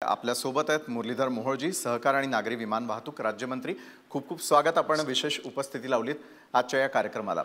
आपल्या सोबत आहेत मुरलीधर मोहोळजी, सहकार आणि नागरी विमान वाहतूक राज्यमंत्री. खूप खूप स्वागत. आपण विशेष उपस्थिती लावलीत आजच्या या कार्यक्रमाला.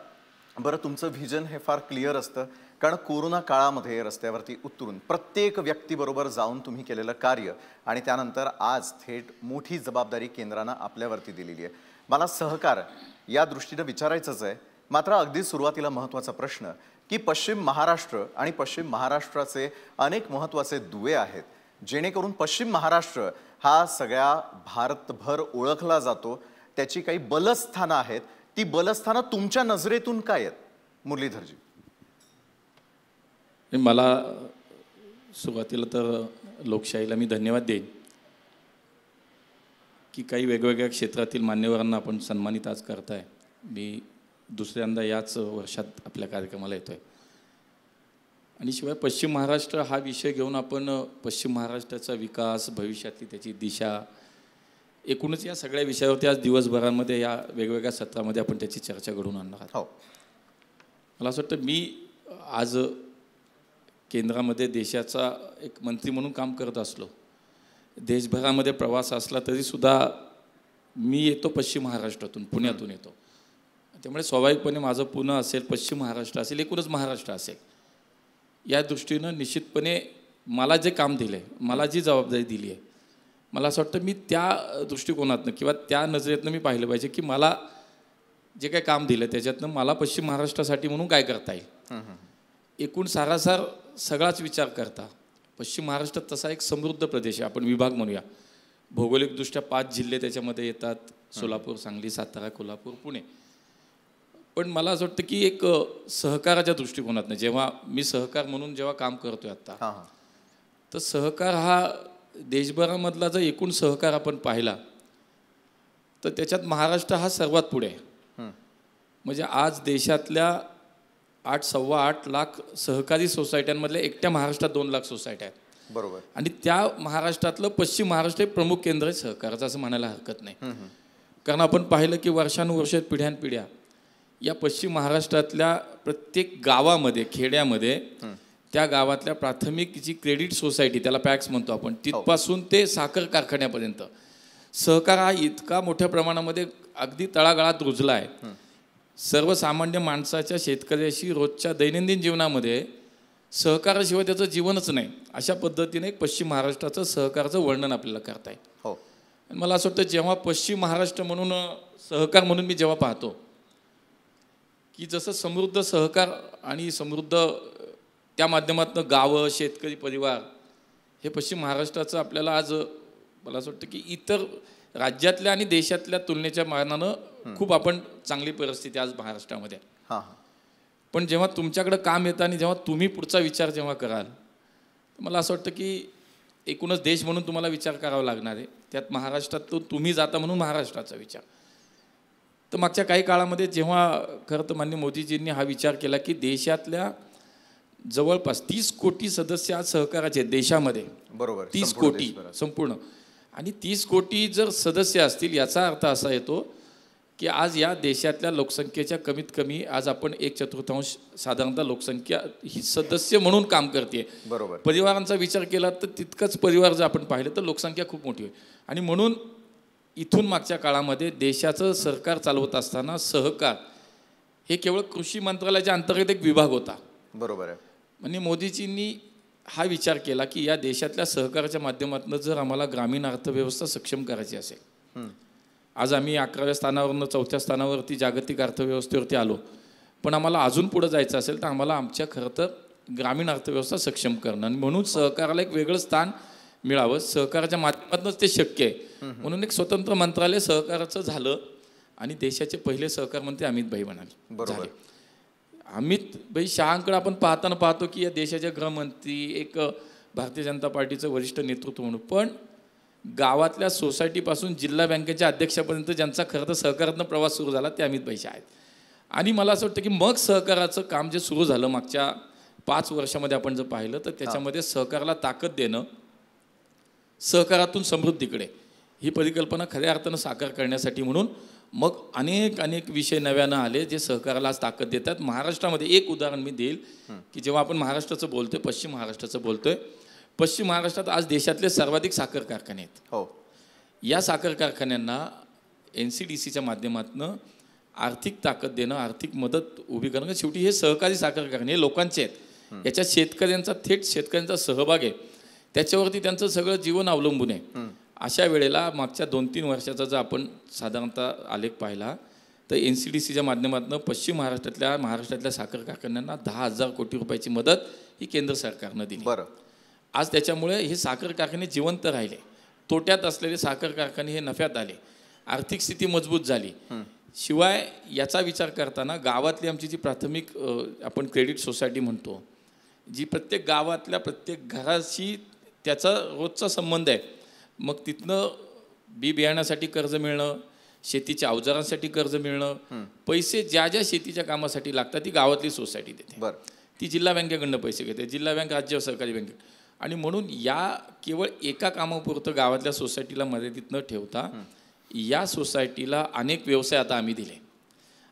बरं, तुमचं व्हिजन हे फार क्लिअर असतं, कारण कोरोना काळामध्ये रस्त्यावरती उतरून प्रत्येक व्यक्तीबरोबर जाऊन तुम्ही केलेलं कार्य आणि त्यानंतर आज थेट मोठी जबाबदारी केंद्रानं आपल्यावरती दिलेली आहे. मला सहकार या दृष्टीनं विचारायचंच आहे. मात्र अगदी सुरुवातीला महत्त्वाचा प्रश्न की पश्चिम महाराष्ट्र आणि पश्चिम महाराष्ट्राचे अनेक महत्त्वाचे दुवे आहेत, जेणेकरून पश्चिम महाराष्ट्र हा सगळ्या भारतभर ओळखला जातो. त्याची काही बलस्थानं आहेत. ती बलस्थानं तुमच्या नजरेतून काय आहेत मुरलीधरजी? मला सुरुवातीला तर लोकशाहीला मी धन्यवाद देईन की काही वेगवेगळ्या क्षेत्रातील मान्यवरांना आपण सन्मानित आज करताय. मी दुसऱ्यांदा याच वर्षात आपल्या कार्यक्रमाला येतोय. आणि शिवाय पश्चिम महाराष्ट्र हा विषय घेऊन आपण पश्चिम महाराष्ट्राचा विकास, भविष्यातली त्याची दिशा, एकूणच या सगळ्या विषयावरती आज दिवसभरामध्ये या वेगवेगळ्या सत्रामध्ये आपण त्याची चर्चा घडवून आणणार आहोत. मला असं वाटतं मी आज केंद्रामध्ये देशाचा एक मंत्री म्हणून काम करत असलो, देशभरामध्ये प्रवास असला तरीसुद्धा मी येतो पश्चिम महाराष्ट्रातून, पुण्यातून येतो. त्यामुळे स्वाभाविकपणे माझं पुणे असेल, पश्चिम महाराष्ट्र असेल, एकूणच महाराष्ट्र असेल, या दृष्टीनं निश्चितपणे मला जे काम दिलं आहे, मला जी जबाबदारी दिली आहे, मला असं वाटतं मी त्या दृष्टिकोनातनं किंवा त्या नजरेतनं मी पाहिलं पाहिजे की मला जे काही काम दिलं त्याच्यातनं मला पश्चिम महाराष्ट्रासाठी म्हणून काय करता येईल. एकूण सारासार सगळाच विचार करता पश्चिम महाराष्ट्रात तसा एक समृद्ध प्रदेश आहे, आपण विभाग म्हणूया. भौगोलिकदृष्ट्या 5 जिल्हे त्याच्यामध्ये येतात, सोलापूर, सांगली, सातारा, कोल्हापूर, पुणे. पण मला असं वाटतं की एक सहकाराच्या दृष्टिकोनातनं जेव्हा मी सहकार म्हणून जेव्हा काम करतोय आता, तर सहकार हा देशभरामधला जर एकूण सहकार आपण पाहिला तर त्याच्यात महाराष्ट्र हा सर्वात पुढे आहे. म्हणजे आज देशातल्या 8.8 लाख सहकारी सोसायट्यांमधल्या एकट्या महाराष्ट्रात 2 लाख सोसायट्या आहेत. बरोबर. आणि त्या महाराष्ट्रातलं पश्चिम महाराष्ट्र हे प्रमुख केंद्र आहे सहकाराचं, असं म्हणायला हरकत नाही. कारण आपण पाहिलं की वर्षानुवर्ष, पिढ्यानपिढ्या या पश्चिम महाराष्ट्रातल्या प्रत्येक गावामध्ये, खेड्यामध्ये, त्या गावातल्या प्राथमिक जी क्रेडिट सोसायटी, त्याला पॅक्स म्हणतो आपण, तिथपासून ते साखर कारखान्यापर्यंत सहकार हा इतका मोठ्या प्रमाणामध्ये अगदी तळागाळात रुजला आहे. सर्वसामान्य माणसाच्या, शेतकऱ्याशी रोजच्या दैनंदिन जीवनामध्ये सहकाराशिवाय त्याचं जीवनच नाही, अशा पद्धतीने एक पश्चिम महाराष्ट्राचं सहकाराचं वर्णन आपल्याला करता येईल. आणि मला असं वाटतं जेव्हा पश्चिम महाराष्ट्र म्हणून, सहकार म्हणून मी जेव्हा पाहतो की जसं समृद्ध सहकार आणि समृद्ध त्या माध्यमातून गावं, शेतकरी परिवार हे पश्चिम महाराष्ट्राचं आपल्याला आज मला असं वाटतं की इतर राज्यातल्या आणि देशातल्या तुलनेच्या मानानं खूप आपण चांगली परिस्थिती आज महाराष्ट्रामध्ये आहे. पण जेव्हा तुमच्याकडं काम येतं आणि जेव्हा तुम्ही पुढचा विचार जेव्हा कराल, तर मला असं वाटतं की एकूणच देश म्हणून तुम्हाला विचार करावा लागणार आहे. त्यात महाराष्ट्रातून तुम्ही जाता म्हणून महाराष्ट्राचा विचार. तर मागच्या काही काळामध्ये जेव्हा खरं तर माननीय मोदीजींनी हा विचार केला की देशातल्या जवळपास 30 कोटी सदस्य आज सहकाराचे आहेत देशामध्ये. बरोबर. 30 कोटी संपूर्ण. आणि 30 कोटी जर सदस्य असतील याचा अर्थ असा येतो की आज या देशातल्या लोकसंख्येच्या कमीत कमी आज आपण 1/4 साधारणतः लोकसंख्या ही सदस्य म्हणून काम करते. बरोबर. परिवारांचा विचार केला तर तितकंच परिवार जर आपण पाहिलं तर लोकसंख्या खूप मोठी होईल. आणि म्हणून इथून मागच्या काळामध्ये देशाचं सरकार चालवत असताना सहकार हे केवळ कृषी मंत्रालयाच्या अंतर्गत एक विभाग होता. बरोबर आहे. म्हणजे मोदीजींनी हा विचार केला की या देशातल्या सहकाराच्या माध्यमातून जर आम्हाला ग्रामीण अर्थव्यवस्था सक्षम करायची असेल, आज आम्ही 11व्या स्थानावरून 4थ्या स्थानावरती जागतिक अर्थव्यवस्थेवरती आलो, पण आम्हाला अजून पुढे जायचं असेल तर आम्हाला आमच्या खरं तर ग्रामीण अर्थव्यवस्था सक्षम करणं आणि म्हणून सहकाराला एक वेगळं स्थान मिळावं, सहकाराच्या माध्यमातूनच ते शक्य आहे. म्हणून एक स्वतंत्र मंत्रालय सहकाराचं झालं आणि देशाचे पहिले सहकार मंत्री अमित भाई म्हणाले. बरोबर. अमित भाई शहांकडे आपण पाहतो की या देशाचे गृहमंत्री, एक भारतीय जनता पार्टीचं वरिष्ठ नेतृत्व म्हणून, पण गावातल्या सोसायटीपासून जिल्हा बँकेच्या अध्यक्षापर्यंत ज्यांचा खरं तर सहकारातनं प्रवास सुरू झाला ते अमित भाई शाह आहेत. आणि मला असं वाटतं की मग सहकाराचं काम जे सुरू झालं मागच्या 5 वर्षामध्ये आपण जर पाहिलं तर त्याच्यामध्ये सहकाराला ताकद देणं, सहकारातून समृद्धीकडे ही परिकल्पना खऱ्या अर्थानं साकार करण्यासाठी म्हणून मग अनेक विषय नव्यानं आले जे सहकाराला आज ताकद देतात. महाराष्ट्रामध्ये एक उदाहरण मी देईल की जेव्हा आपण महाराष्ट्राचं बोलतोय, पश्चिम महाराष्ट्राचं बोलतोय, पश्चिम महाराष्ट्रात आज देशातले सर्वाधिक साखर कारखाने आहेत. हो. या साखर कारखान्यांना NCDCच्या माध्यमातून आर्थिक ताकद देणं, आर्थिक मदत उभी करणं. शेवटी हे सहकारी साखर कारखाने हे लोकांचे आहेत. याच्यात शेतकऱ्यांचा, थेट शेतकऱ्यांचा सहभाग आहे. त्याच्यावरती त्यांचं सगळं जीवन अवलंबून आहे. अशा वेळेला मागच्या 2-3 वर्षाचा जर आपण साधारणतः आलेख पाहिला तर NCDCच्या माध्यमातून पश्चिम महाराष्ट्रातल्या साखर कारखान्यांना 10,000 कोटी रुपयाची मदत ही केंद्र सरकारनं दिली. बरं. आज त्याच्यामुळे हे साखर कारखाने जिवंत राहिले. तोट्यात असलेले साखर कारखाने हे नफ्यात आले. आर्थिक स्थिती मजबूत झाली. शिवाय याचा विचार करताना गावातली आमची जी प्राथमिक आपण क्रेडिट सोसायटी म्हणतो, जी प्रत्येक गावातल्या प्रत्येक घराशी त्याचा रोजचा संबंध आहे. मग तिथनं बी बियाण्यासाठी कर्ज मिळणं, शेतीच्या अवजारांसाठी कर्ज मिळणं, पैसे ज्या ज्या शेतीच्या कामासाठी लागतात ती गावातली सोसायटी देते. बरं. ती जिल्हा बँकेकडनं पैसे घेते, जिल्हा बँक राज्य सहकारी बँके. आणि म्हणून या केवळ एका कामापुरतं गावातल्या सोसायटीला मर्यादित न ठेवता या सोसायटीला अनेक व्यवसाय आता आम्ही दिले.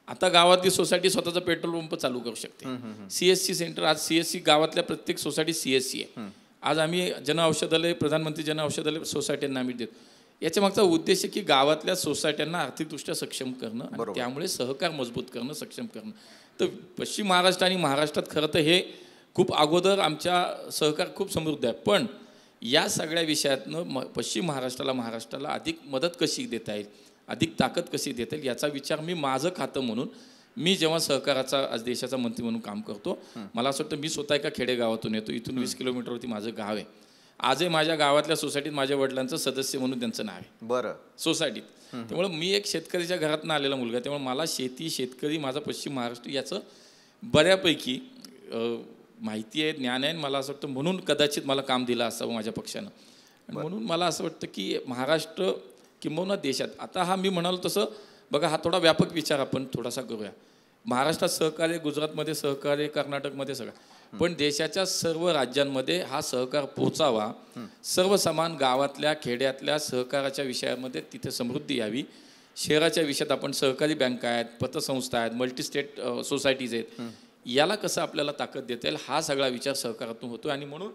आता गावातली सोसायटी स्वतःचा पेट्रोल पंप चालू करू शकते. CSC सेंटर, आज CSC गावातल्या प्रत्येक सोसायटी CSC आहे. आज आम्ही जनऔषधालय, प्रधानमंत्री जनऔषधालय सोसायट्यांना आम्ही देतो. याच्या मागचा उद्देश आहे की गावातल्या सोसायट्यांना आर्थिकदृष्ट्या सक्षम करणं आणि त्यामुळे सहकार मजबूत करणं, सक्षम करणं. तर पश्चिम महाराष्ट्र आणि महाराष्ट्रात खरं तर हे खूप अगोदर आमच्या सहकार खूप समृद्ध आहे. पण या सगळ्या विषयातनं पश्चिम महाराष्ट्राला अधिक मदत कशी देता येईल, अधिक ताकद कशी देता येईल याचा विचार मी माझं खातं म्हणून, मी जेव्हा सहकाराचा आज देशाचा मंत्री म्हणून काम करतो, मला असं वाटतं मी स्वतः एका खेडेगावातून येतो. इथून 20 किलोमीटरवरती माझं गाव आहे. आजही माझ्या गावातल्या सोसायटीत माझ्या वडिलांचं सदस्य म्हणून त्यांचं नाव आहे. बरं. सोसायटीत. त्यामुळे मी एक शेतकऱ्याच्या घरातून आलेला मुलगा, त्यामुळे मला शेती, शेतकरी, माझा पश्चिम महाराष्ट्र याचं बऱ्यापैकी माहिती आहे, ज्ञान आहे. मला असं वाटतं म्हणून कदाचित मला काम दिलं असावं माझ्या पक्षानं. आणि म्हणून मला असं वाटतं की महाराष्ट्र किंबहुना देशात, आता हा मी म्हणालो तसं बघा, हा थोडा व्यापक विचार आपण थोडासा करूया. महाराष्ट्रात सहकार्य, गुजरातमध्ये सहकार्य, कर्नाटकमध्ये सगळं, पण देशाच्या सर्व राज्यांमध्ये हा सहकार पोहोचावा. सर्व समान गावातल्या, खेड्यातल्या सहकाराच्या विषयामध्ये तिथे समृद्धी यावी. शहराच्या विषयात आपण सहकारी बँका आहेत, पतसंस्था आहेत, मल्टीस्टेट सोसायटीज आहेत. याला कसं आपल्याला ताकद देता येईल हा सगळा विचार सहकारातून होतो. आणि म्हणून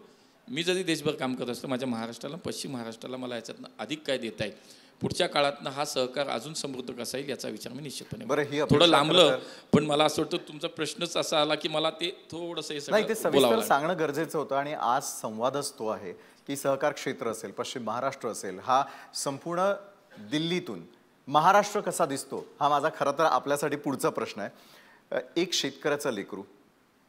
मी जरी देशभर काम करत असतो, माझ्या महाराष्ट्राला, पश्चिम महाराष्ट्राला मला याच्यातनं अधिक काय देता येईल, पुढच्या काळातनं हा सहकार अजून समृद्ध कसा येईल याचा विचार मी निश्चितपणे. थोडं लांबलं, पण मला असं वाटतं तुमचा प्रश्नच असा आला की मला ते थोडंसं सविस्तर सांगणं गरजेचं होतं. आणि आज संवादच तो आहे की सहकार क्षेत्र असेल, पश्चिम महाराष्ट्र असेल, हा संपूर्ण दिल्लीतून महाराष्ट्र कसा दिसतो हा माझा खरं तर आपल्यासाठी पुढचा प्रश्न आहे. एक शेतकऱ्याचं लेकरू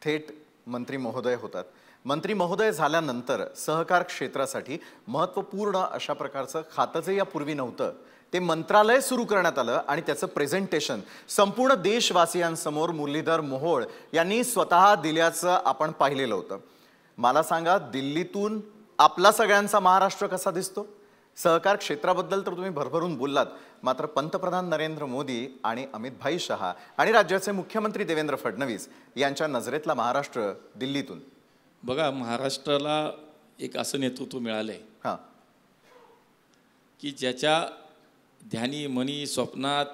थेट मंत्री महोदय होतात. मंत्री महोदय झाल्यानंतर सहकार क्षेत्रासाठी महत्त्वपूर्ण अशा प्रकारचं खातं जे यापूर्वी नव्हतं ते मंत्रालय सुरू करण्यात आलं आणि त्याचं प्रेझेंटेशन संपूर्ण देशवासियांसमोर मुरलीधर मोहोळ यांनी स्वतः दिल्याचं आपण पाहिलेलं होतं. मला सांगा, दिल्लीतून आपला सगळ्यांचा महाराष्ट्र कसा दिसतो? सहकार क्षेत्राबद्दल तर तुम्ही भरभरून बोललात, मात्र पंतप्रधान नरेंद्र मोदी आणि अमित भाई शहा आणि राज्याचे मुख्यमंत्री देवेंद्र फडणवीस यांच्या नजरेतला महाराष्ट्र दिल्लीतून बघा, महाराष्ट्राला एक असं नेतृत्व मिळालंय की ज्याच्या ध्यानी, मनी, स्वप्नात,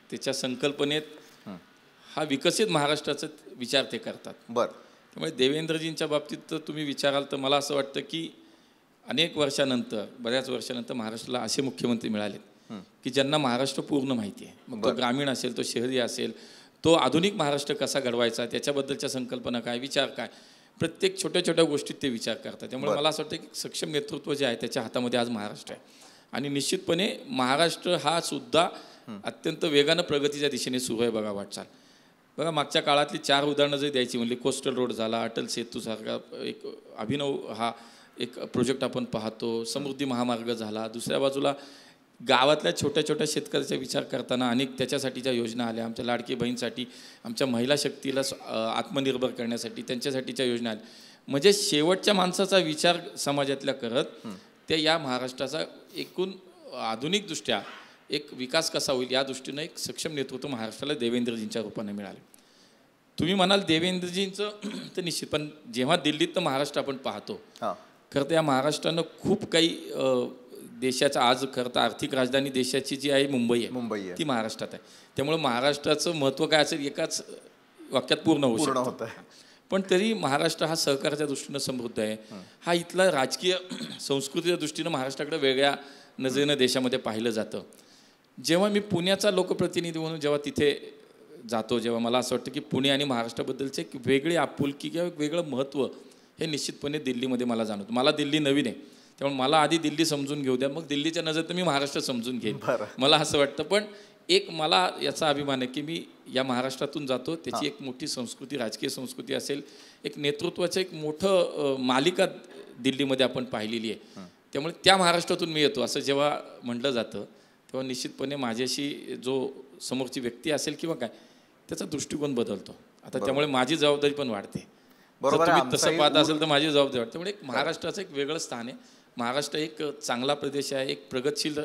त्याच्या संकल्पनेत हा विकसित महाराष्ट्राचा विचार ते करतात. बरं. त्यामुळे देवेंद्रजींच्या बाबतीत तर तुम्ही विचाराल तर मला असं वाटतं की अनेक वर्षानंतर, बऱ्याच वर्षानंतर महाराष्ट्राला असे मुख्यमंत्री मिळाले की ज्यांना महाराष्ट्र पूर्ण माहिती आहे. मग तो ग्रामीण असेल, तो शहरी असेल, तो आधुनिक महाराष्ट्र कसा घडवायचा, त्याच्याबद्दलच्या संकल्पना काय, विचार काय, प्रत्येक छोट्या छोट्या गोष्टीत ते विचार करतात. त्यामुळे मला असं वाटतं की सक्षम नेतृत्व जे आहे त्याच्या हातामध्ये आज महाराष्ट्र आहे. आणि निश्चितपणे महाराष्ट्र हा सुद्धा अत्यंत वेगानं प्रगतीच्या दिशेने सुरू आहे. बघा वाटचाल, बघा मागच्या काळातली 4 उदाहरणं जरी द्यायची म्हणली, कोस्टल रोड झाला, अटल सेतूसारखा एक अभिनव हा एक प्रोजेक्ट आपण पाहतो, समृद्धी महामार्ग झाला, दुसऱ्या बाजूला गावातल्या छोट्या छोट्या शेतकऱ्याचा विचार करताना अनेक त्याच्यासाठीच्या योजना आल्या, आमच्या लाडकी बहीणसाठी, आमच्या महिला शक्तीला आत्मनिर्भर करण्यासाठी त्यांच्यासाठीच्या योजना आल्या. म्हणजे शेवटच्या माणसाचा विचार समाजातल्या करत ते या महाराष्ट्राचा एकूण आधुनिकदृष्ट्या एक विकास कसा होईल या दृष्टीनं एक सक्षम नेतृत्व महाराष्ट्राला देवेंद्रजींच्या रूपाने मिळाले. तुम्ही म्हणाल देवेंद्रजींचं तर निश्चित, पण जेव्हा दिल्लीत महाराष्ट्र आपण पाहतो, खरं तर या महाराष्ट्रानं खूप काही देशाचा, आज खरं तर आर्थिक राजधानी देशाची जी आहे मुंबई आहे, ती महाराष्ट्रात आहे. त्यामुळे महाराष्ट्राचं महत्त्व काय असेल एकाच वाक्यात पूर्ण होऊ शकतं. पण तरी महाराष्ट्र हा सहकाराच्या दृष्टीनं समृद्ध आहे. हा इथला राजकीय संस्कृतीच्या दृष्टीनं महाराष्ट्राकडे वेगळ्या नजरेनं देशामध्ये पाहिलं जातं. जेव्हा मी पुण्याचा लोकप्रतिनिधी म्हणून जेव्हा तिथे जातो, जेव्हा मला असं वाटतं की पुणे आणि महाराष्ट्राबद्दलचे एक वेगळी आपुलकी किंवा एक वेगळं महत्त्व हे निश्चितपणे दिल्लीमध्ये मला जाणवतं. मला दिल्ली नवीन आहे, त्यामुळे मला आधी दिल्ली समजून घेऊ द्या, मग दिल्लीच्या नजरेत मी महाराष्ट्र समजून घेईन, मला असं वाटतं. पण एक मला याचा अभिमान आहे की मी या महाराष्ट्रातून जातो, त्याची एक मोठी संस्कृती, राजकीय संस्कृती असेल, एक नेतृत्वाचं एक मोठं मालिका दिल्लीमध्ये आपण पाहिलेली आहे. त्यामुळे त्या महाराष्ट्रातून मी येतो असं जेव्हा म्हटलं जातं तेव्हा निश्चितपणे माझ्याशी जो समोरची व्यक्ती असेल किंवा काय त्याचा दृष्टिकोन बदलतो. आता त्यामुळे माझी जबाबदारी पण वाढते. बरोबर, तुम्ही तसं पाहत असेल तर माझी जबाबदारी वाटते. त्यामुळे एक महाराष्ट्राचं एक वेगळं स्थान आहे. महाराष्ट्र एक चांगला प्रदेश आहे, एक प्रगतशील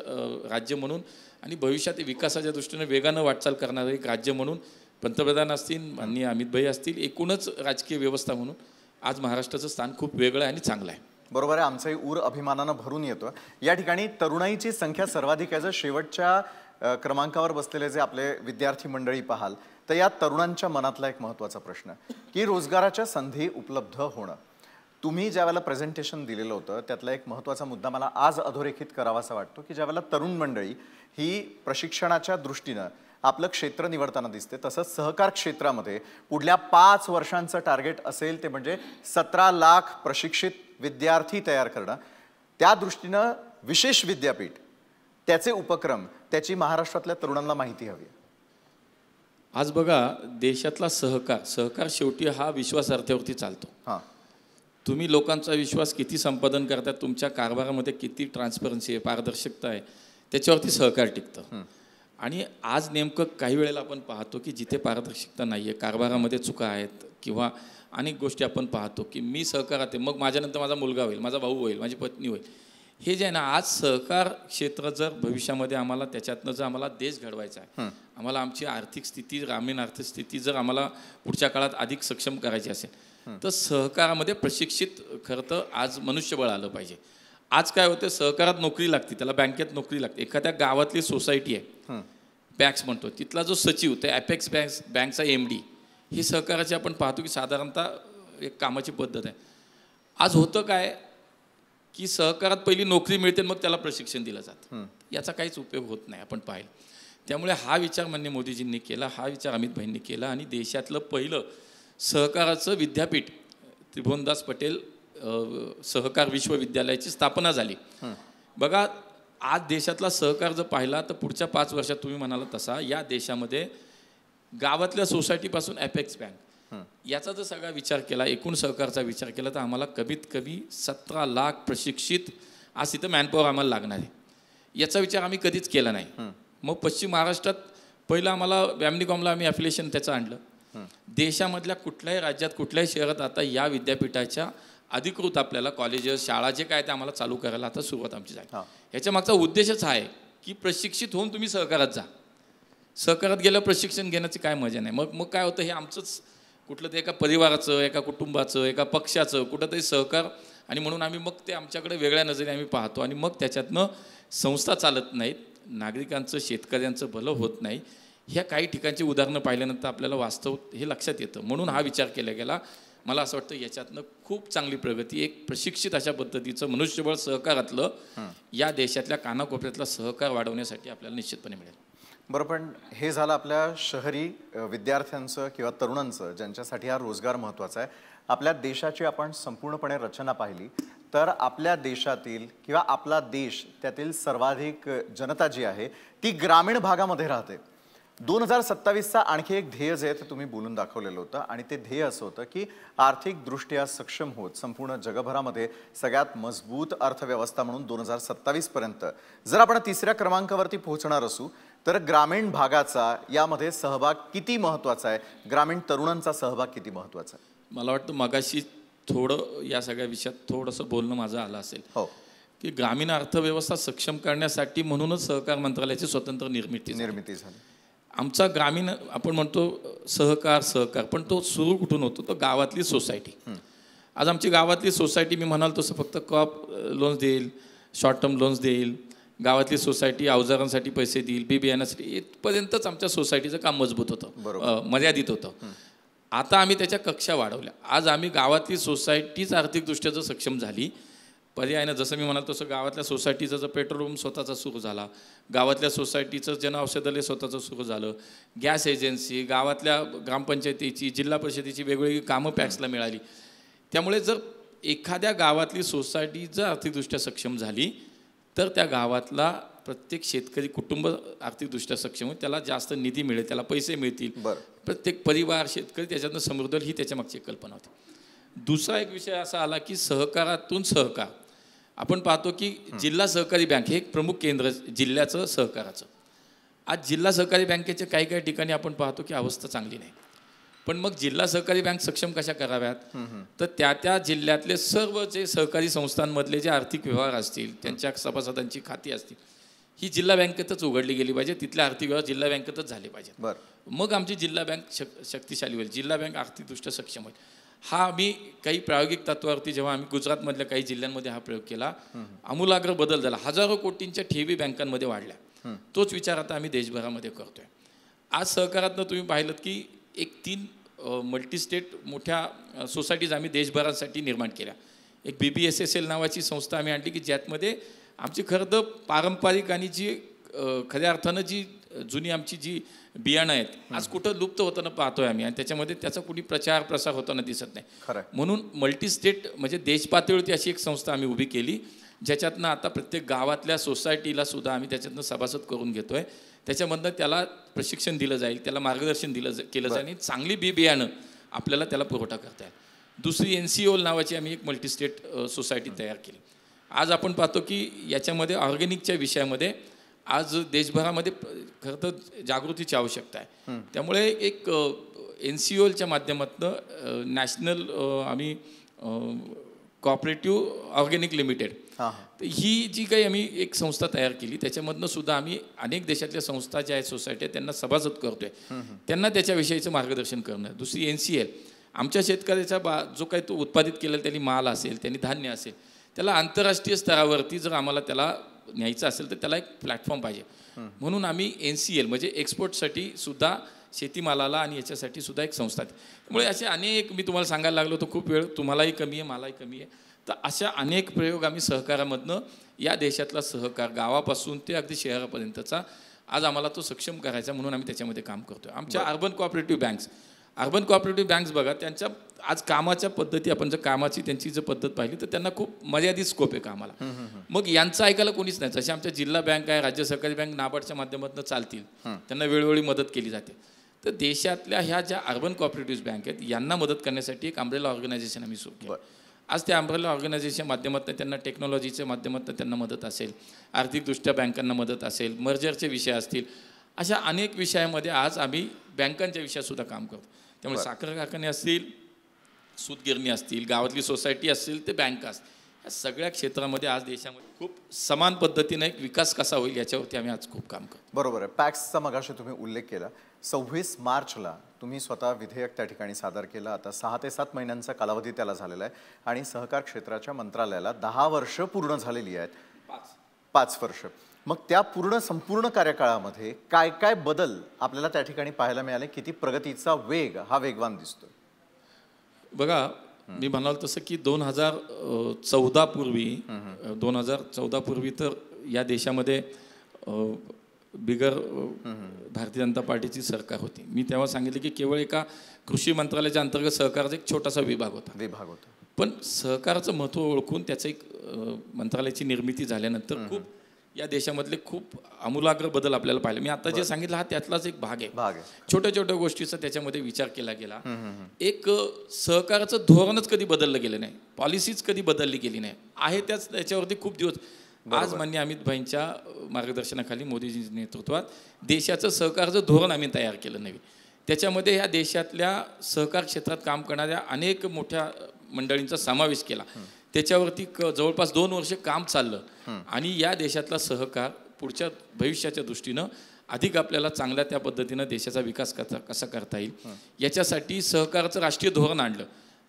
राज्य म्हणून आणि भविष्यात विकासाच्या दृष्टीने वेगानं वाटचाल करणारं एक राज्य म्हणून पंतप्रधान असतील, माननीय अमितभाई असतील, एकूणच राजकीय व्यवस्था म्हणून आज महाराष्ट्राचं स्थान खूप वेगळं आहे आणि चांगलं आहे. बरोबर आहे, आमचाही ऊर अभिमानानं भरून येतो. या ठिकाणी तरुणाईची संख्या सर्वाधिक आहे. जर शेवटच्या क्रमांकावर बसलेले जे आपले विद्यार्थी मंडळी पाहाल तर या तरुणांच्या मनातला एक महत्त्वाचा प्रश्न की रोजगाराच्या संधी उपलब्ध होणं. तुम्ही ज्यावेळेला प्रेझेंटेशन दिलेलं होतं त्यातला एक महत्त्वाचा मुद्दा मला आज अधोरेखित करावासा वाटतो की ज्यावेळेला तरुण मंडळी ही प्रशिक्षणाच्या दृष्टीनं आपलं क्षेत्र निवडताना दिसते, तसंच सहकार क्षेत्रामध्ये पुढल्या 5 वर्षांचं टार्गेट असेल ते म्हणजे 17 लाख प्रशिक्षित विद्यार्थी तयार करणं. त्या दृष्टीनं विशेष विद्यापीठ, त्याचे उपक्रम, त्याची महाराष्ट्रातल्या तरुणांना माहिती हवी. आज बघा देशातला सहकार शेवटी हा विश्वासार्हतेवरती चालतो. तुम्ही लोकांचा विश्वास किती संपादन करतात, तुमच्या कारभारामध्ये किती ट्रान्सपरन्सी आहे, पारदर्शकता आहे, त्याच्यावरती सहकार टिकतं. आणि आज नेमकं काही वेळेला आपण पाहतो की जिथे पारदर्शकता नाही आहे, कारभारामध्ये चुका आहेत किंवा अनेक गोष्टी आपण पाहतो की मी सहकारात आहे, मग माझ्यानंतर माझा मुलगा होईल, माझा भाऊ होईल, माझी पत्नी होईल. हे जे आहे ना, आज सहकार क्षेत्र जर भविष्यामध्ये आम्हाला त्याच्यातनं जर आम्हाला देश घडवायचा आहे, आम्हाला आमची आर्थिक स्थिती, ग्रामीण आर्थिक स्थिती जर आम्हाला पुढच्या काळात अधिक सक्षम करायची असेल तर सहकारामध्ये प्रशिक्षित खरं तर आज मनुष्यबळ आलं पाहिजे. आज काय होतं, सहकारात नोकरी लागते, त्याला बँकेत नोकरी लागते. एखाद्या गावातली सोसायटी आहे, पॅक्स म्हणतो, तिथला जो सचिव, ते ॲपेक्स बँकचा MD, ही सहकाराची आपण पाहतो की साधारणतः एक कामाची पद्धत आहे. आज होतं काय की सहकारात पहिली नोकरी मिळते मग त्याला प्रशिक्षण दिलं जातं, याचा काहीच उपयोग होत नाही आपण पाहिलं. त्यामुळे हा विचार माननीय मोदीजींनी केला, हा विचार अमितभाईंनी केला आणि देशातलं पहिलं सहकाराचं विद्यापीठ त्रिभुवनदास पटेल सहकार विश्वविद्यालयाची स्थापना झाली. बघा आज देशातला सहकार जर पाहिला तर पुढच्या 5 वर्षात तुम्ही म्हणाला तसा या देशामध्ये गावातल्या सोसायटीपासून ॲपेक्स बँक याचा जर सगळा विचार केला, एकूण सहकारचा विचार केला तर आम्हाला कमीत कमी 17 लाख प्रशिक्षित आज तिथं मॅनपॉवर आम्हाला लागणार आहे. याचा विचार आम्ही कधीच केला नाही. मग पश्चिम महाराष्ट्रात पहिलं आम्हाला व्यामनिकॉमला आम्ही ॲफिलिएशन त्याचं आणलं. देशामधल्या कुठल्याही राज्यात, कुठल्याही शहरात आता या विद्यापीठाच्या अधिकृत आपल्याला कॉलेजेस, शाळा जे काय ते आम्हाला चालू करायला आता सुरुवात आमची झाली. ह्याच्या मागचा उद्देशच हा आहे की प्रशिक्षित होऊन तुम्ही सहकारात जा. सहकारात गेलं प्रशिक्षण घेण्याची काय मजा नाही. मग काय होतं, हे आमचंच कुठलं ते एका परिवाराचं, एका कुटुंबाचं, एका पक्षाचं कुठंतरी सहकार, आणि म्हणून आम्ही मग ते आमच्याकडे वेगळ्या नजरेने आम्ही पाहतो आणि मग त्याच्यातनं संस्था चालत नाहीत, नागरिकांचं, शेतकऱ्यांचं भलं होत नाही. ह्या काही ठिकाणची उदाहरणं पाहिल्यानंतर आपल्याला वास्तव हे लक्षात येतं. म्हणून हा विचार केला गेला. मला असं वाटतं याच्यातनं खूप चांगली प्रगती, एक प्रशिक्षित अशा पद्धतीचं मनुष्यबळ सहकारातलं या देशातल्या कानाकोपऱ्यातला सहकार वाढवण्यासाठी आपल्याला निश्चितपणे मिळेल. बरं, पण हे झालं आपल्या शहरी विद्यार्थ्यांचं किंवा तरुणांचं ज्यांच्यासाठी हा रोजगार महत्त्वाचा आहे. आपल्या देशाची आपण संपूर्णपणे रचना पाहिली तर आपल्या देशातील किंवा आपला देश त्यातील सर्वाधिक जनता जी आहे ती ग्रामीण भागामध्ये राहते. 2027चा आणखी एक ध्येय जे आहे ते तुम्ही बोलून दाखवलेलं होतं आणि ते ध्येय असं होतं की आर्थिकदृष्ट्या सक्षम होत संपूर्ण जगभरामध्ये सगळ्यात मजबूत अर्थव्यवस्था म्हणून 2027पर्यंत जर आपण 3ऱ्या क्रमांकावरती पोहोचणार असू तर ग्रामीण भागाचा यामध्ये सहभाग किती महत्त्वाचा आहे, ग्रामीण तरुणांचा सहभाग किती महत्त्वाचा आहे? मला वाटतं मगाशी थोडं या सगळ्या विषयात थोडंसं बोलणं माझं आलं असेल. हो, की ग्रामीण अर्थव्यवस्था सक्षम करण्यासाठी म्हणूनच सहकार मंत्रालयाची स्वतंत्र निर्मिती झाली. आमचा ग्रामीण आपण म्हणतो सहकार पण तो सुरू कुठून होतो, तो गावातली सोसायटी. आज आमची गावातली सोसायटी मी म्हणाल तसं फक्त क्रॉप लोन्स देईल, शॉर्ट टर्म लोन्स देईल, गावातली सोसायटी अवजारांसाठी पैसे देईल, बी बियाण्यासाठी, इथपर्यंतच आमच्या सोसायटीचं काम मजबूत होतं, मर्यादित होतं. आता आम्ही त्याच्या कक्षा वाढवल्या. आज आम्ही गावातली सोसायटीच आर्थिकदृष्ट्या जर सक्षम झाली, पर्यायानं जसं मी म्हणालो तसं गावातल्या सोसायटीचं जर पेट्रोल पंप स्वतःचा सुरू झाला, गावातल्या सोसायटीचं जनऔषधालय स्वतःचं सुरू झालं, गॅस एजन्सी, गावातल्या ग्रामपंचायतीची, जिल्हा परिषदेची वेगवेगळी कामं पॅक्सला मिळाली. त्यामुळे जर एखाद्या गावातली सोसायटी जर आर्थिकदृष्ट्या सक्षम झाली तर त्या गावातला प्रत्येक शेतकरी कुटुंब आर्थिकदृष्ट्या सक्षम होईल, त्याला जास्त निधी मिळेल, त्याला पैसे मिळतील, प्रत्येक परिवार शेतकरी त्याच्यातनं समृद्ध होईल, ही त्याच्या मागची कल्पना होती. दुसरा एक विषय असा आला की सहकारातून सहकार. आपण पाहतो की जिल्हा सहकारी बँक हे एक प्रमुख केंद्र जिल्ह्याचं सहकाराचं. आज जिल्हा सहकारी बँकेच्या काही काही ठिकाणी आपण पाहतो की अवस्था चांगली नाही. पण मग जिल्हा सहकारी बँक सक्षम कशा कराव्यात, तर त्या जिल्ह्यातले सर्व जे सहकारी संस्थांमधले जे आर्थिक व्यवहार असतील, त्यांच्या सभासदांची खाती असतील, ही जिल्हा बँकेतच उघडली गेली पाहिजे, तिथले आर्थिक व्यवहार जिल्हा बँकेतच झाले पाहिजेत. मग आमची जिल्हा बँक शक्तिशाली होईल, जिल्हा बँक आर्थिकदृष्ट्या सक्षम होईल. हा आम्ही काही प्रायोगिक तत्वावरती जेव्हा आम्ही गुजरातमधल्या काही जिल्ह्यांमध्ये हा प्रयोग केला, आमूलाग्र बदल झाला. हजारो कोटींच्या ठेवी बँकांमध्ये वाढल्या. तोच विचार आता आम्ही देशभरामध्ये करतोय. आज सहकारातनं तुम्ही पाहिलं की एक 3 मल्टीस्टेट मोठ्या सोसायटीज आम्ही देशभरासाठी निर्माण केल्या. एक BBSSL नावाची संस्था आम्ही आणली की ज्यामध्ये आमची खरं तर पारंपरिक आणि जी खऱ्या अर्थानं जी जुनी आमची जी बियाणं आहेत आज कुठं लुप्त होताना पाहतोय आम्ही, आणि त्याच्यामध्ये त्याचा कुणी प्रचार प्रसार होताना दिसत नाही. म्हणून मल्टीस्टेट म्हणजे देशपातळीवरती अशी एक संस्था आम्ही उभी केली, ज्याच्यातनं आता प्रत्येक गावातल्या सोसायटीला सुद्धा आम्ही त्याच्यातनं सभासद करून घेतोय. त्याच्यामधनं त्याला प्रशिक्षण दिलं जाईल, त्याला मार्गदर्शन केलं जाईल आणि चांगली बियाणं आपल्याला त्याला पुरवठा करता येईल. दुसरी NCOL नावाची आम्ही एक मल्टीस्टेट सोसायटी तयार केली. आज आपण पाहतो की याच्यामध्ये ऑर्गॅनिकच्या विषयामध्ये आज देशभरामध्ये खरं तर जागृतीची आवश्यकता आहे. त्यामुळे एक NCOLच्या माध्यमातून नॅशनल आम्ही कोऑपरेटिव्ह ऑर्गॅनिक लिमिटेड ही जी काही आम्ही एक संस्था तयार केली, त्याच्यामधनं सुद्धा आम्ही अनेक देशातल्या संस्था ज्या आहेत सोसायटी त्यांना सभासद करतोय, त्यांना त्याच्याविषयीचं मार्गदर्शन करणं. दुसरी NCL आमच्या शेतकऱ्याचा जो काही तो उत्पादित केलेला त्यांनी माल असेल, त्यांनी धान्य असेल, त्याला आंतरराष्ट्रीय स्तरावरती जर आम्हाला त्याला न्यायचं असेल तर त्याला एक प्लॅटफॉर्म पाहिजे. म्हणून आम्ही NCL म्हणजे एक्सपोर्टसाठी सुद्धा शेतीमालाला आणि याच्यासाठी सुद्धा एक संस्था आहे. त्यामुळे असे अनेक मी तुम्हाला सांगायला लागलो तर खूप वेळ तुम्हालाही कमी आहे, मलाही कमी आहे. तर अशा अनेक प्रयोग आम्ही सहकारामधनं या देशातला सहकार गावापासून ते अगदी शहरापर्यंतचा आज आम्हाला तो सक्षम करायचा, म्हणून आम्ही त्याच्यामध्ये काम करतोय. आमच्या अर्बन कोऑपरेटिव्ह बँक्स बघा, त्यांच्या आज कामाच्या पद्धती आपण जर कामाची त्यांची जर पद्धत पाहिली तर त्यांना खूप मर्यादित स्कोप आहे कामाला. मग यांचं ऐकायला कोणीच नाही. जशी आमच्या जिल्हा बँक आहे, राज्य सहकारी बँक, नाबार्डच्या माध्यमातून चालतील, त्यांना वेळोवेळी मदत केली जाते. तर देशातल्या ह्या ज्या अर्बन कोऑपरेटिव्ह बँक आहेत यांना मदत करण्यासाठी एक अम्ब्रेला ऑर्गनायझेशन आम्ही सुरू केलं. आज त्या अम्ब्रेला ऑर्गनायझेशनच्या माध्यमातून त्यांना टेक्नॉलॉजीच्या माध्यमातून त्यांना मदत असेल, आर्थिकदृष्ट्या बँकांना मदत असेल, मर्जरचे विषय असतील, अशा अनेक विषयामध्ये आज आम्ही बँकांच्या विषयातसुद्धा काम करतो. त्यामुळे साखर कारखाने असतील, सूतगिरणी असतील, गावातली सोसायटी असतील, ते बँक असतील, या सगळ्या क्षेत्रामध्ये आज देशामध्ये खूप समान पद्धतीने एक विकास कसा होईल याच्यावरती आम्ही आज खूप काम करतो. बरोबर आहे. पॅक्सचा मगाशी तुम्ही उल्लेख केला. 26 मार्चला तुम्ही स्वतः विधेयक त्या ठिकाणी सादर केलं. आता 6 ते 7 महिन्यांचा कालावधी त्याला झालेला आहे आणि सहकार क्षेत्राच्या मंत्रालयाला 10 वर्ष पूर्ण झालेली आहेत. 5 वर्ष. मग त्या संपूर्ण कार्यकाळामध्ये काय काय बदल आपल्याला त्या ठिकाणी पाहायला मिळाले? किती प्रगतीचा वेग हा वेगवान दिसतोय? बघा, मी म्हणाल तसं की 2014 पूर्वी तर या देशामध्ये बिगर भारतीय जनता पार्टीची सरकार होती. मी तेव्हा सांगितलं की केवळ एका कृषी मंत्रालयाच्या अंतर्गत सहकाराचा एक छोटासा विभाग होता. पण सहकाराचं महत्त्व ओळखून त्याचं एक मंत्रालयाची निर्मिती झाल्यानंतर खूप या देशामधले खूप आमूलाग्र बदल आपल्याला पाहिले. मी आता जे सांगितलं हा त्यातलाच एक भाग आहे. छोट्या छोट्या गोष्टीचा त्याच्यामध्ये विचार केला गेला. एक सहकाराचं धोरणच कधी बदललं गेलं नाही, पॉलिसीच कधी बदलली गेली नाही आहे. त्याच्यावरती खूप दिवस आज माननीय अमित भाईंच्या मार्गदर्शनाखाली मोदीजींच्या नेतृत्वात देशाचं सहकारचं धोरण आम्ही तयार केलं नवीन. त्याच्यामध्ये ह्या देशातल्या सहकार क्षेत्रात काम करणाऱ्या अनेक मोठ्या मंडळींचा समावेश केला. त्याच्यावरती जवळपास 2 वर्ष काम चाललं आणि या देशातला सहकार पुढच्या भविष्याच्या दृष्टीनं अधिक आपल्याला चांगल्या त्या पद्धतीनं देशाचा विकास कसा करता येईल याच्यासाठी सहकाराचं राष्ट्रीय धोरण आणलं.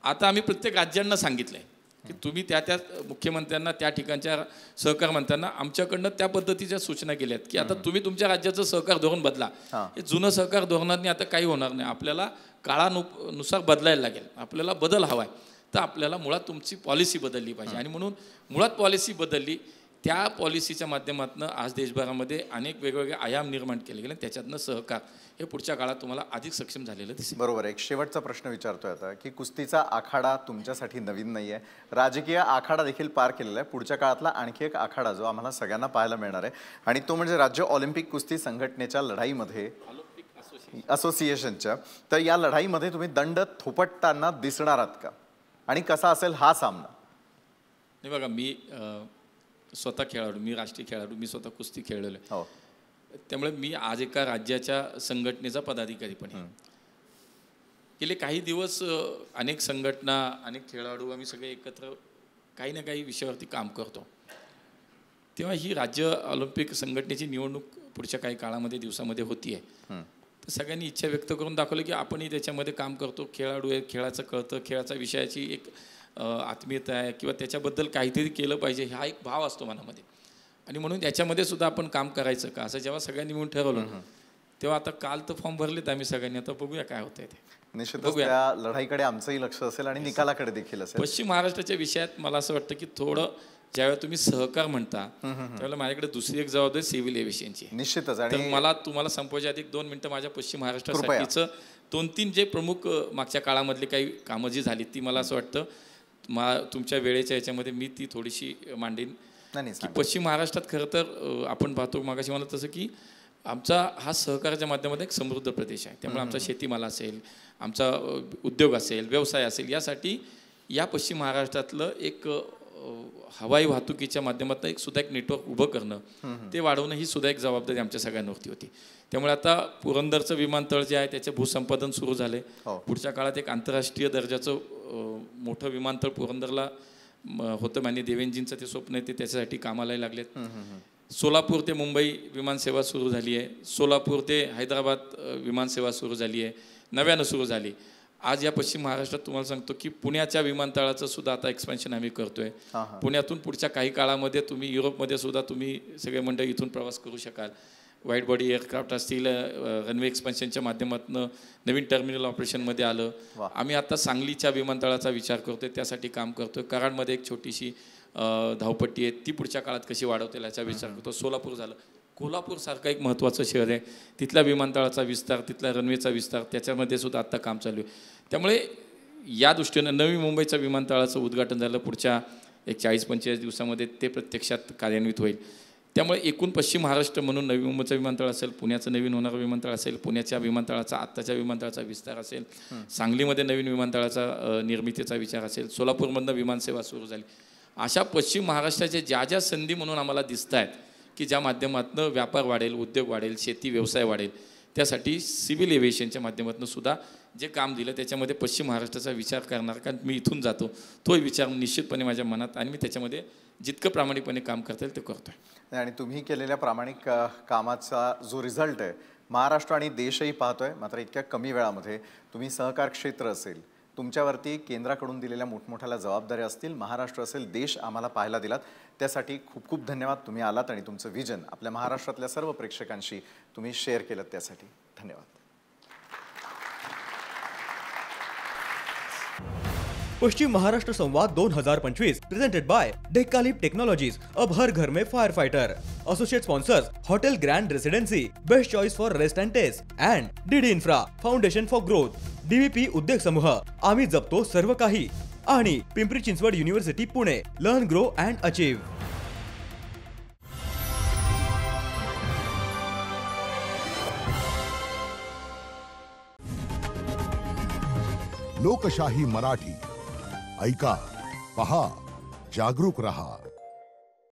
आता आम्ही प्रत्येक राज्यांना सांगितलंय की तुम्ही त्या मुख्यमंत्र्यांना त्या ठिकाणच्या सहकार मंत्र्यांना आमच्याकडनं त्या पद्धतीच्या सूचना केल्यात की आता तुम्ही तुमच्या राज्याचं सहकार धोरण बदला. हे जुनं सहकार धोरणाने आता काही होणार नाही. आपल्याला काळानुसार बदलायला लागेल. आपल्याला बदल हवा आहे. तर आपल्याला मुळात तुमची पॉलिसी बदलली पाहिजे आणि म्हणून मुळात पॉलिसी बदलली. त्या पॉलिसीच्या माध्यमातून आज देशभरामध्ये अनेक वेगवेगळे आयाम निर्माण केले गेले. त्याच्यातनं सहकार हे पुढच्या काळात तुम्हाला अधिक सक्षम झालेलं दिसेल. बरोबर. एक शेवटचा प्रश्न विचारतोय आता की कुस्तीचा आखाडा तुमच्यासाठी नवीन नाही आहे, राजकीय आखाडा देखील पार केलेला आहे. पुढच्या काळातला आणखी एक आखाडा जो आम्हाला सगळ्यांना पाहायला मिळणार आहे आणि तो म्हणजे राज्य ऑलिम्पिक कुस्ती संघटनेच्या लढाईमध्ये, असोसिएशनच्या. तर या लढाईमध्ये तुम्ही दंड थोपटताना दिसणार आहात का आणि कसा असेल हा सामना? नाही बघा, मी स्वतः खेळाडू, मी राष्ट्रीय खेळाडू, मी स्वतः कुस्ती खेळलेलो आहे. हो. त्यामुळे मी आज एका राज्याच्या संघटनेचा पदाधिकारी पण आहे. गेले काही दिवस अनेक संघटना, अनेक खेळाडू आम्ही सगळे एकत्र काही ना काही विषयावरती काम करतो. तेव्हा ही राज्य ऑलिम्पिक संघटनेची निवडणूक पुढच्या काही काळामध्ये, दिवसामध्ये होती आहे. तर सगळ्यांनी इच्छा व्यक्त करून दाखवलं की आपणही त्याच्यामध्ये काम करतो. खेळाडू आहे, खेळाचं कळतं, खेळाच्या विषयाची एक आत्मीयता आहे किंवा त्याच्याबद्दल काहीतरी केलं पाहिजे हा एक भाव असतो मनामध्ये. आणि म्हणून याच्यामध्ये सुद्धा आपण काम करायचं का असं जेव्हा सगळ्यांनी मिळून ठरवलं तेव्हा आता काल तर फॉर्म भरलेत आम्ही सगळ्यांनी. आता बघूया काय होतंय ते. निश्चितच त्या लढाईकडे आमचंही लक्ष असेल आणि निकालाकडे देखील असेल. पश्चिम महाराष्ट्राच्या विषयात मला असं वाटतं की थोडं ज्यावेळेला तुम्ही सहकार म्हणता त्यावेळेला माझ्याकडे दुसरी एक जबाबदारी सिव्हिल एव्हिएशनची. निश्चितच. आणि मला तुम्हाला संपवायच्या आधी 2 मिनिटं माझ्या पश्चिम महाराष्ट्रासाठीचं 2-3 जे प्रमुख मागच्या काळामधली काही कामं जी झाली ती मला असं वाटतं तुमच्या वेळेच्या याच्यामध्ये मी ती थोडीशी मांडीन. की पश्चिम महाराष्ट्रात खरं तर आपण पाहतो मागाशी मला तसं की आमचा हा सहकाराच्या माध्यमातून एक समृद्ध प्रदेश आहे. त्यामुळे आमचा शेतीमाल असेल, आमचा उद्योग असेल, व्यवसाय असेल, यासाठी या पश्चिम महाराष्ट्रातलं एक हवाई वाहतुकीच्या माध्यमातून सुद्धा एक नेटवर्क उभं करणं, ते वाढवणं ही सुद्धा एक जबाबदारी आमच्या सगळ्यांवरती होती. त्यामुळे आता पुरंदरचं विमानतळ जे आहे त्याचे भूसंपादन सुरू झाले. पुढच्या काळात एक आंतरराष्ट्रीय दर्जाचं मोठं विमानतळ पुरंदरला होतं. माननीय देवेंजींचं ते स्वप्न आहे, ते त्याच्यासाठी कामालाही लागलेत. सोलापूर ते मुंबई विमानसेवा सुरू झाली आहे. सोलापूर ते हैदराबाद विमानसेवा सुरू झाली आहे, नव्यानं सुरू झाली. आज या पश्चिम महाराष्ट्रात तुम्हाला सांगतो की पुण्याच्या विमानतळाचं सुद्धा आता एक्सपेन्शन आम्ही करतोय. पुण्यातून पुढच्या काही काळामध्ये तुम्ही युरोपमध्ये सुद्धा तुम्ही सगळे मंडळी इथून प्रवास करू शकाल. वाईट बॉडी एअरक्राफ्ट असतील, रनवे एक्सपेन्शनच्या माध्यमातून नवीन टर्मिनल ऑपरेशनमध्ये आलं. आम्ही आता सांगलीच्या विमानतळाचा विचार करतोय, त्यासाठी काम करतोय. कराडमध्ये एक छोटीशी धावपट्टी आहे, ती पुढच्या काळात कशी वाढवता येईल याचा विचार करतो. सोलापूर झालं, कोल्हापूरसारखं एक महत्त्वाचं शहर आहे, तिथल्या विमानतळाचा विस्तार, तिथल्या रनवेचा विस्तार, त्याच्यामध्ये सुद्धा आत्ता काम चालू आहे. त्यामुळे या दृष्टीनं नवी मुंबईच्या विमानतळाचं उद्घाटन झालं. पुढच्या एक 40-45 दिवसामध्ये ते प्रत्यक्षात कार्यान्वित होईल. त्यामुळे एकूण पश्चिम महाराष्ट्र म्हणून नवी मुंबईचं विमानतळ असेल, पुण्याचं नवीन होणारं विमानतळ असेल, पुण्याच्या विमानतळाचा आत्ताच्या विमानतळाचा विस्तार असेल, सांगलीमध्ये नवीन विमानतळाचा निर्मितीचा विचार असेल, सोलापूरमधनं विमानसेवा सुरू झाली. अशा पश्चिम महाराष्ट्राच्या ज्या ज्या संधी म्हणून आम्हाला दिसत आहेत की ज्या माध्यमातून व्यापार वाढेल, उद्योग वाढेल, शेती व्यवसाय वाढेल, त्यासाठी सिव्हिल एव्हिएशनच्या माध्यमातून सुद्धा जे काम दिलं त्याच्यामध्ये पश्चिम महाराष्ट्राचा विचार करणार, कारण मी इथून जातो तो विचार निश्चितपणे माझ्या मनात आणि मी त्याच्यामध्ये जितकं प्रामाणिकपणे काम करता येईल ते करतो आहे. आणि तुम्ही केलेल्या प्रामाणिक कामाचा जो रिझल्ट आहे महाराष्ट्र आणि देशही पाहतोय. मात्र इतक्या कमी वेळामध्ये तुम्ही सहकार क्षेत्र असेल, तुमच्यावरती केंद्राकडून दिलेल्या मोठमोठ्या जबाबदाऱ्या असतील, महाराष्ट्र असेल, देश आम्हाला पाहायला दिलात, त्यासाठी खूप खूप धन्यवाद. तुम्ही आलात आणि तुमचं विजन आपल्या महाराष्ट्रातल्या सर्व प्रेक्षकांशी तुम्ही शेअर केलं, त्यासाठी धन्यवाद. पश्चिम महाराष्ट्र संवाद 2025 प्रेजेंटेड बाय डेक्कालीप टेक्नोलॉजीज, अब हर घर में fire fighter. Associate sponsors hotel grand residency, best choice for rest and test, and DD infra foundation for growth. DVP उद्योग समूह, आम्ही जपतो सर्व काही. आणि Pimpri Chinchwad university Pune, learn grow and achieve. Lokshahi Marathi ऐका, पहा, जागरूक रहा.